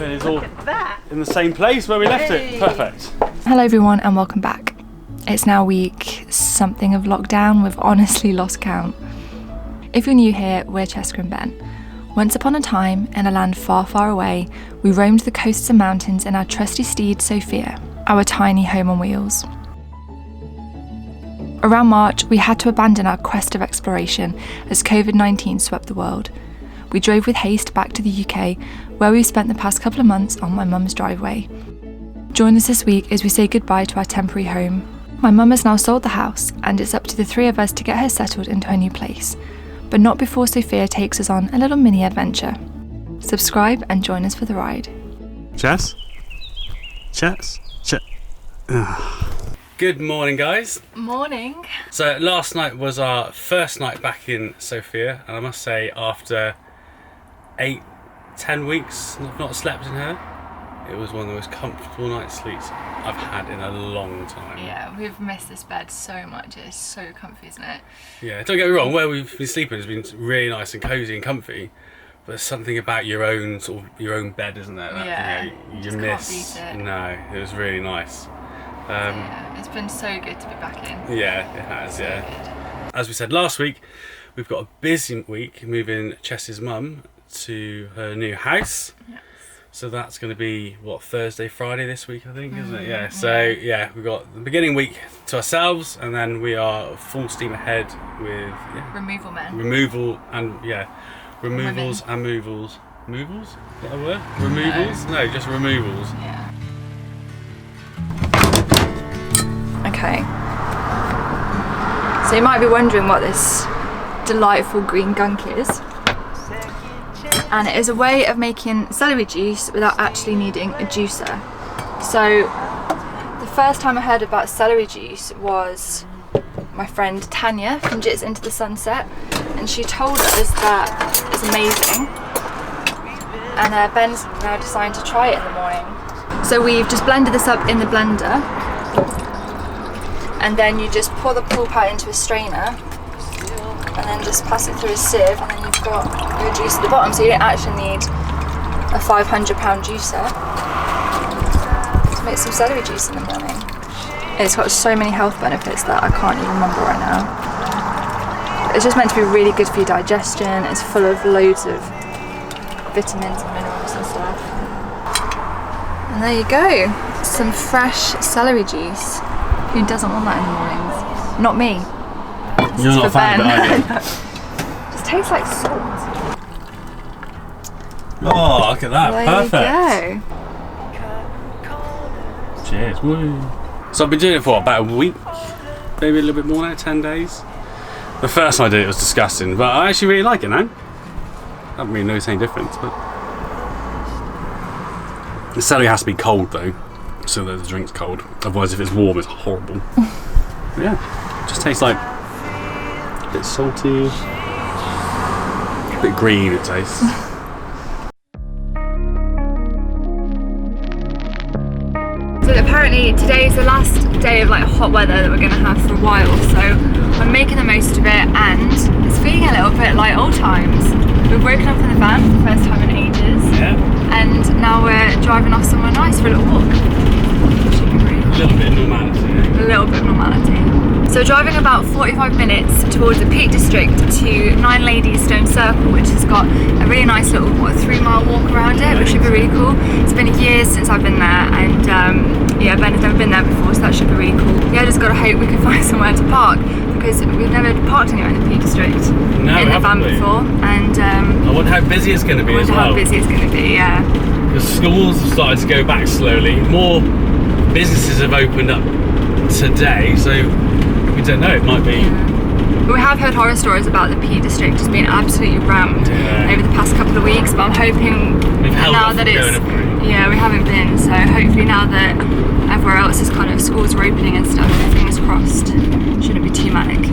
everything is all in the same place where we left it. Perfect. Hello everyone and welcome back. It's now week something of lockdown. We've honestly lost count. If you're new here, we're Chesca Ben. Once upon a time, in a land far, far away, we roamed the coasts and mountains in our trusty steed Sophia, our tiny home on wheels. Around March, we had to abandon our quest of exploration as COVID-19 swept the world. We drove with haste back to the UK, where we've spent the past couple of months on my mum's driveway. Join us this week as we say goodbye to our temporary home. My mum has now sold the house, and it's up to the three of us to get her settled into her new place. But not before Sophia takes us on a little mini adventure. Subscribe and join us for the ride. Chess? Good morning, guys. Morning. So last night was our first night back in Sophia, and I must say after 8-10 weeks I've not slept in her, it was one of the most comfortable night's sleeps I've had in a long time. Yeah, we've missed this bed so much. It's so comfy, isn't it? Yeah, don't get me wrong, where we've been sleeping has been really nice and cosy and comfy, but there's something about your own bed, isn't there? That, yeah, you just miss. can't beat it. No, it was really nice. Yeah, it's been so good to be back in. Yeah, it has, so yeah. Good. As we said last week, we've got a busy week moving Chess's mum to her new house. Yes. So that's going to be, Thursday, Friday this week, I think, isn't it? Yeah, so yeah, we've got the beginning week to ourselves, and then we are full steam ahead with Removal men. Removals and movals. Movals? Is that a word? Removals? No, just removals. Yeah. Okay. So you might be wondering what this delightful green gunk is. And it is a way of making celery juice without actually needing a juicer. So the first time I heard about celery juice was my friend Tanya from Jits Into the Sunset, and she told us that it's amazing, and Ben's now decided to try it in the morning. So we've just blended this up in the blender, and then you just pour the pulp out into a strainer and then just pass it through a sieve, and then you've got your juice at the bottom, so you don't actually need a 500-pound juicer to make some celery juice in the morning. It's got so many health benefits that I can't even remember right now. It's just meant to be really good for your digestion. It's full of loads of vitamins and minerals and stuff. And there you go, some fresh celery juice. Who doesn't want that in the mornings? Not me. You're not a fan of it, are you? Just tastes like salt. Oh, look at that. There Perfect. You go. Cheers. Woo. So I've been doing it for about a week, maybe a little bit more now, 10 days. The first time I did it was disgusting, but I actually really like it now. I haven't really noticed any difference, but the celery has to be cold though, so that the drink's cold. Otherwise, if it's warm, it's horrible. But yeah, it just tastes like a bit salty, a bit green it tastes. So apparently today is the last day of like hot weather that we're going to have for a while, so I'm making the most of it, and it's feeling a little bit like old times. We've woken up in the van for the first time in ages, and now we're driving off somewhere nice for a little walk. Should be really cool. A little bit of normality. A little bit of normality. So driving about 45 minutes towards the Peak District to Nine Ladies Stone Circle, which has got a really nice little 3-mile walk around it, which should be really cool. It's been years since I've been there, and yeah, Ben has never been there before, so that should be really cool. Yeah, I just gotta hope we can find somewhere to park, because we've never parked anywhere in the Peak District in the van before, and I wonder how busy it's going to be as well. I wonder how busy it's going to be, yeah. The schools have started to go back slowly. More businesses have opened up today, so we don't know, it might be. Yeah. But we have heard horror stories about the Peak District just being absolutely rammed over the past couple of weeks, but I'm hoping now that it's... Yeah, we haven't been, so hopefully now that everywhere else is kind of schools are opening and stuff, fingers crossed, shouldn't be too manic.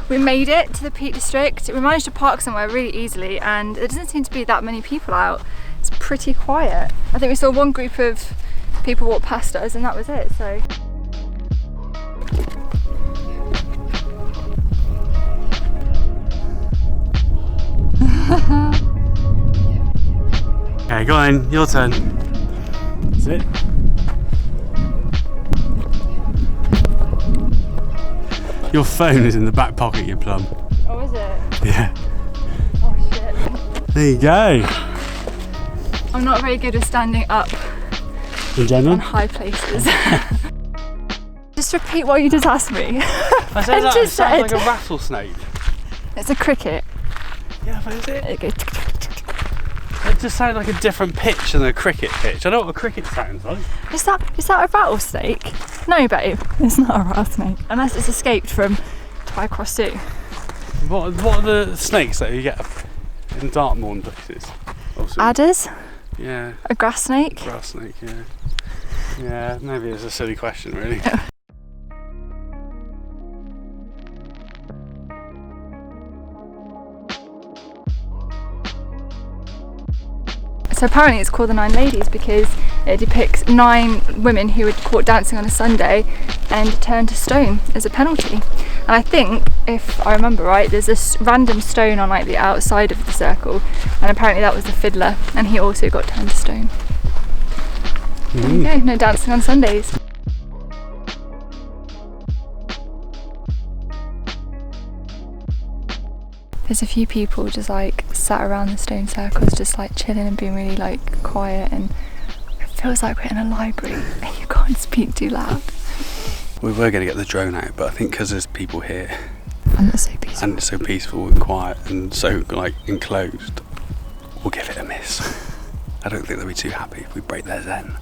We made it to the Peak District. We managed to park somewhere really easily, and there doesn't seem to be that many people out. It's pretty quiet. I think we saw one group of people walk past us and that was it, so. Okay, go on, your turn. That's it. Your phone is in the back pocket, you plum. Oh, is it? Yeah. Oh shit. There you go. I'm not very good at standing up In general? on high places. Just repeat what you just asked me. I said that it sounds like a rattlesnake. It's a cricket. Yeah, but is it? There you go. It just sounds like a different pitch than a cricket pitch. I know what a cricket sounds like. Is that a rattlesnake? No, babe, it's not a rattlesnake. Unless it's escaped from Twycross Zoo. What are the snakes that you get in Dartmoor and places? Also, Adders? yeah. A grass snake? Grass snake, yeah. Yeah, maybe it's a silly question, really. So apparently it's called the Nine Ladies because it depicts 9 women who were caught dancing on a Sunday and turned to stone as a penalty. And I think, if I remember right, there's this random stone on like the outside of the circle, and apparently that was the fiddler, and he also got turned to stone. There you go, no dancing on Sundays. There's a few people just like sat around the stone circles just like chilling and being really like quiet, and it feels like we're in a library and you can't speak too loud. We were going to get the drone out, but I think because there's people here And it's so peaceful. and it's so peaceful and quiet and so like enclosed, we'll give it a miss. I don't think they'll be too happy if we break their zen.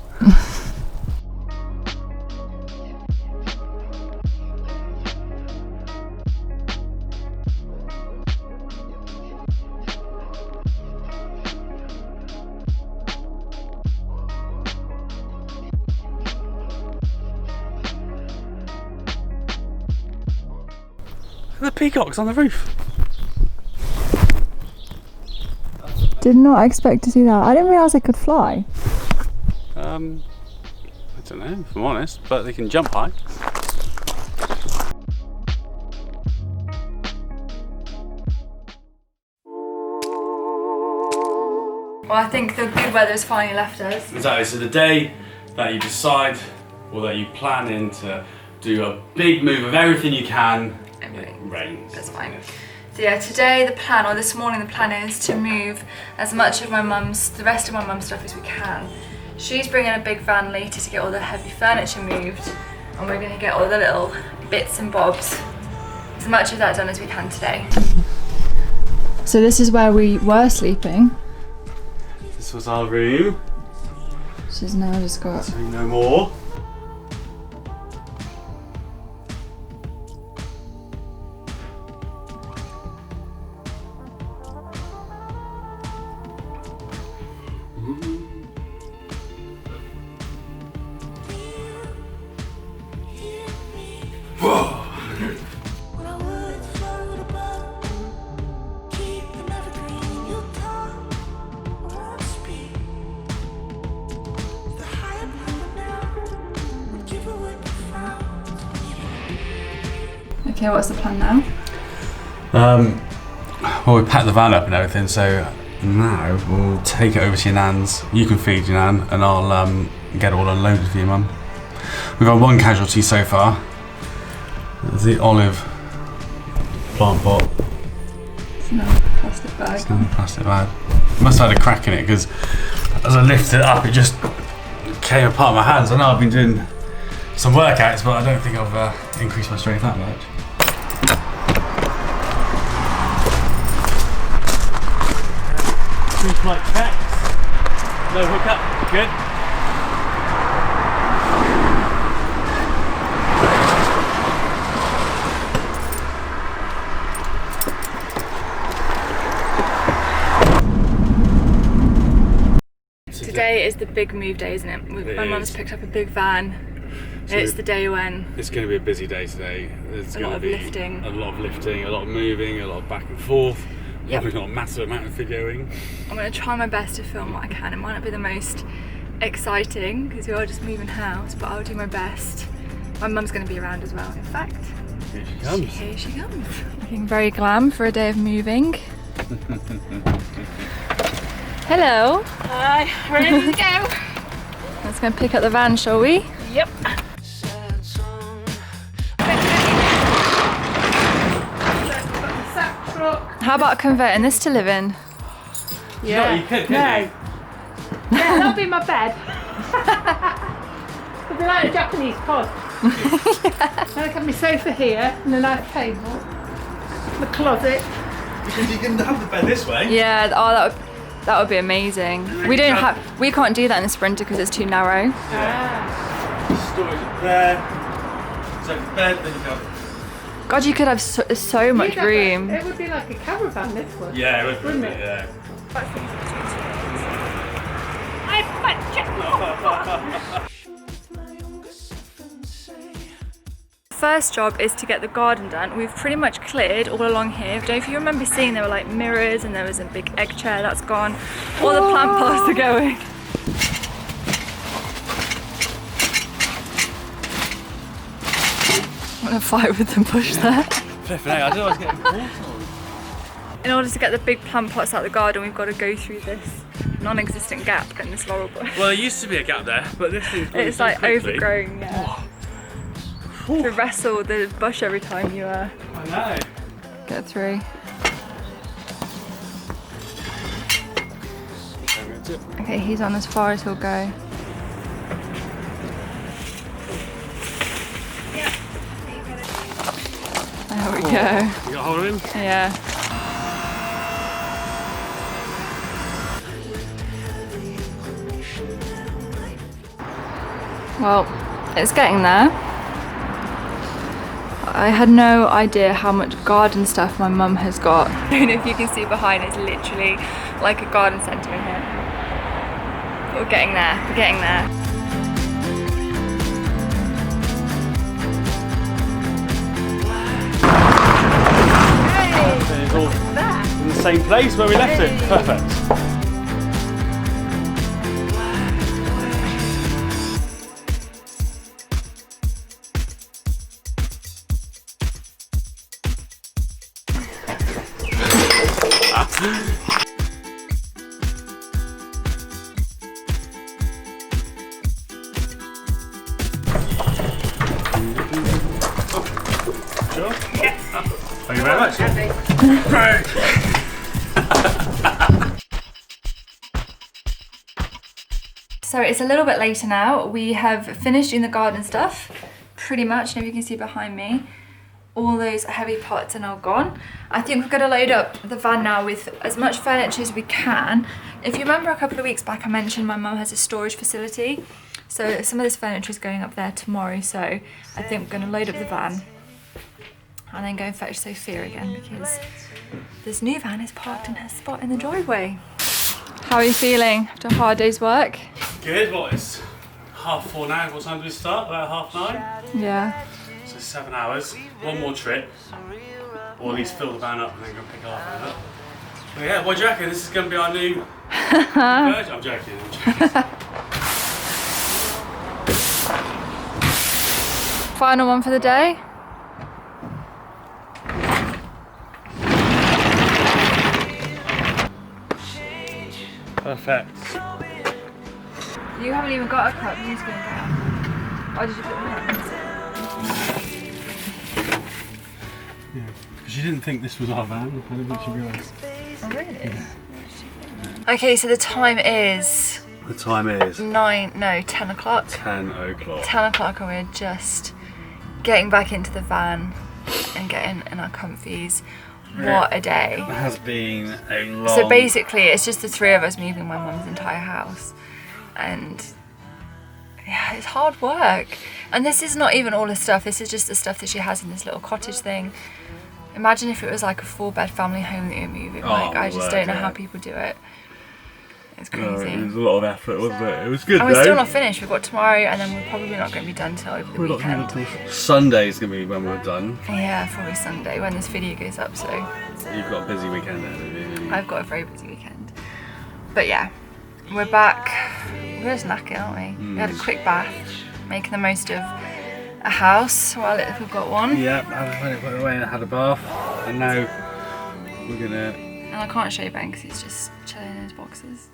The peacocks on the roof. Did not expect to see that. I didn't realise they could fly. I don't know, if I'm honest, but they can jump high. Well, I think the good weather has finally left us. Exactly, so the day that you decide or that you plan in to do a big move of everything you can, it rains. That's fine. So yeah, today the plan, or this morning the plan is to move as much of the rest of my mum's stuff as we can. She's bringing a big van later to get all the heavy furniture moved, and we're going to get all the little bits and bobs, as much of that done as we can today. So this is where we were sleeping. This was our room. She's now just got... So no more. Okay, what's the plan now? Well, we packed the van up and everything, so now we'll take it over to your nan's. You can feed your nan, and I'll get it all unloaded for you, mum. We've got one casualty so far. There's the olive plant pot. It's another plastic bag. It's another plastic bag. Must have had a crack in it, because as I lifted it up, it just came apart my hands. I know I've been doing some workouts, but I don't think I've increased my strength that much. Like checks. No hookup. Good. Today is the big move day, isn't it? My mum's picked up a big van. So it's the day when... It's going to be a busy day today. There's a going lot to of be lifting. a lot of lifting, a lot of moving, a lot of back and forth. Yep. Probably not a massive amount of videoing. I'm going to try my best to film what I can. It might not be the most exciting because we are just moving house, but I'll do my best. My mum's going to be around as well, in fact. Here she comes. Here she comes. Looking very glam for a day of moving. Hello. Hi, ready to go? Let's go and pick up the van, shall we? Yep. How about converting this to live in? Yeah. You could, No. couldn't you? Yeah, that'll be my bed. It'll be like a Japanese pod. Then I got my sofa here and a nice table. The closet. Because you can have the bed this way. Yeah. Oh, that would be amazing. We can't do that in the Sprinter because it's too narrow. Storage up there. So the bed, then you go. God, you could have so much room. It would be like a caravan, this one. Yeah, it would be. Wouldn't it? Yeah. First job is to get the garden done. We've pretty much cleared all along here. I don't know if you remember seeing there were like mirrors and there was a big egg chair that's gone. All the plant pots are going. I'm gonna fight with the bush there. Flipping out, I don't know what's getting caught. In order to get the big plant pots out of the garden, we've got to go through this non-existent gap in this laurel bush. Well, there used to be a gap there, but this thing's gone It's so like quickly. overgrown, yeah. To wrestle the bush every time you I know. get through. Okay, he's on as far as he'll go. There we go. You got a hold of him? Yeah. Well, it's getting there. I had no idea how much garden stuff my mum has got. I don't know if you can see behind, it's literally like a garden centre in here. But we're getting there, we're getting there. It's all in the same place where we left it. Perfect. Sure? Yes. Thank you very much. So it's a little bit later now. We have finished doing the garden stuff, pretty much. And if you can see behind me, all those heavy pots are now gone. I think we're gonna load up the van now with as much furniture as we can. If you remember a couple of weeks back, I mentioned my mum has a storage facility. So some of this furniture is going up there tomorrow. So I think we're gonna load up the van and then go and fetch Sophia again because this new van is parked in her spot in the driveway. How are you feeling after a hard day's work? Good, what is 4:30 now? What time do we start? About 9:30? Yeah. So 7 hours. One more trip. Or at least fill the van up and then go pick our van up. But yeah, what do you reckon? This is going to be our new version? I'm joking. Final one for the day. Perfect. You haven't even got a cup, you need to go and get one. Why did you put them Yeah. She didn't think this was our van. I don't think she realised. Oh, really? Yeah. Okay, so the time is... The time is 10 o'clock. 10 o'clock. 10 o'clock and we're just getting back into the van and getting in our comfies. What a day. It has been a long... So basically it's just the three of us moving my mum's entire house. And yeah, it's hard work. And this is not even all the stuff, this is just the stuff that she has in this little cottage thing. Imagine if it was like a 4-bed family home that you're moving. Like, I just don't know how people do it. It's crazy. No, it was a lot of effort, wasn't it? It was good And though. we're still not finished. We've got tomorrow and then we're probably not going to be done till over the weekend. Sunday's going to be when we're done. Yeah, probably Sunday when this video goes up, so. You've got a busy weekend ahead of you. I've got a very busy weekend. But yeah, we're back. We're just knackered, aren't we? We had a quick bath, making the most of a house while we've got one. Yeah, I went away and had a bath, and now we're gonna... And I can't show Ben because he's just chilling in his boxes.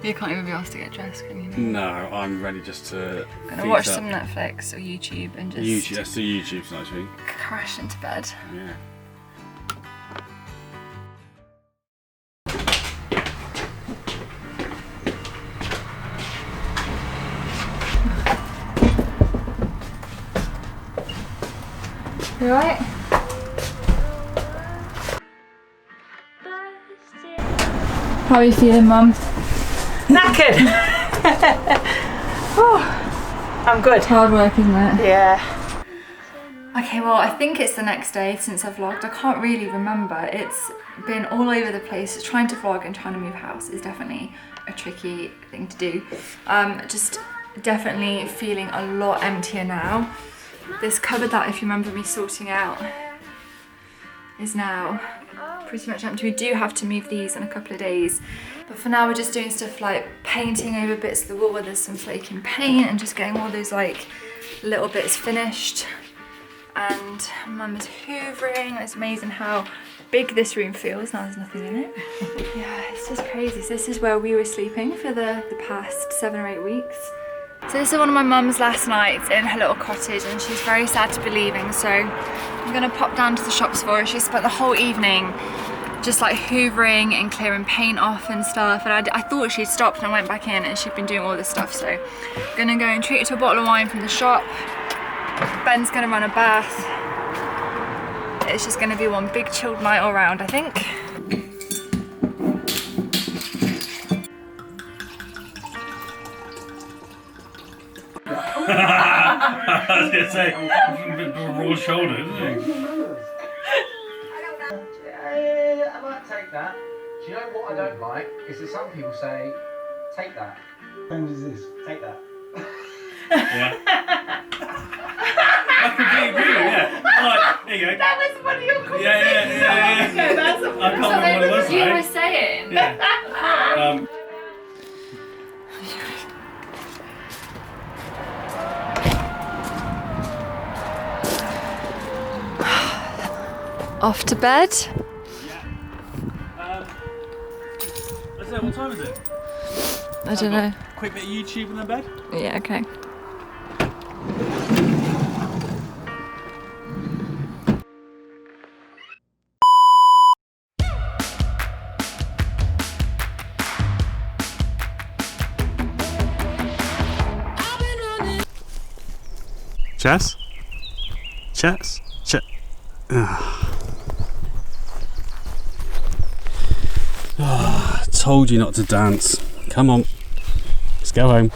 You can't even be asked to get dressed, can you? No, I'm ready just to. I'm gonna watch some Netflix or YouTube and just. YouTube. Let's do YouTube tonight, shall we? Crash into bed. Yeah. You alright? How are you feeling, Mum? Knackered. I'm good. Hard work, isn't it? Yeah. Okay, well, I think it's the next day since I've vlogged. I can't really remember. It's been all over the place. Trying to vlog and trying to move house is definitely a tricky thing to do. Just definitely feeling a lot emptier now. This cupboard that, if you remember me sorting out, is now pretty much empty. We do have to move these in a couple of days, but for now we're just doing stuff like painting over bits of the wall where there's some flaking paint and just getting all those like little bits finished. And Mum is hoovering. It's amazing how big this room feels now there's nothing in it. Yeah, it's just crazy. So this is where we were sleeping for the past 7 or 8 weeks. So this is one of my mum's last nights in her little cottage, and she's very sad to be leaving, so I'm gonna pop down to the shops for her. She spent the whole evening just like hoovering and clearing paint off and stuff, and I thought she'd stopped and I went back in and she'd been doing all this stuff, so I'm gonna go and treat her to a bottle of wine from the shop. Ben's gonna run a bath. It's just gonna be one big chilled night all round, I think. I was going to say, a bit broad shouldered, isn't he? I might take that. Do you know what I don't like? Is that some people say, take that. When does this? Take that. Yeah. I completely agree with you, yeah. Like, there you go. That was one of your comments. Yeah. No, that's I can't remember what it was, you mate. were saying. Yeah. Off to bed. I don't know, what time is it? I don't know. Quick bit of YouTube and then bed? Yeah, okay. Chess? Chess? Chess? Told you not to dance. Come on. Let's go home.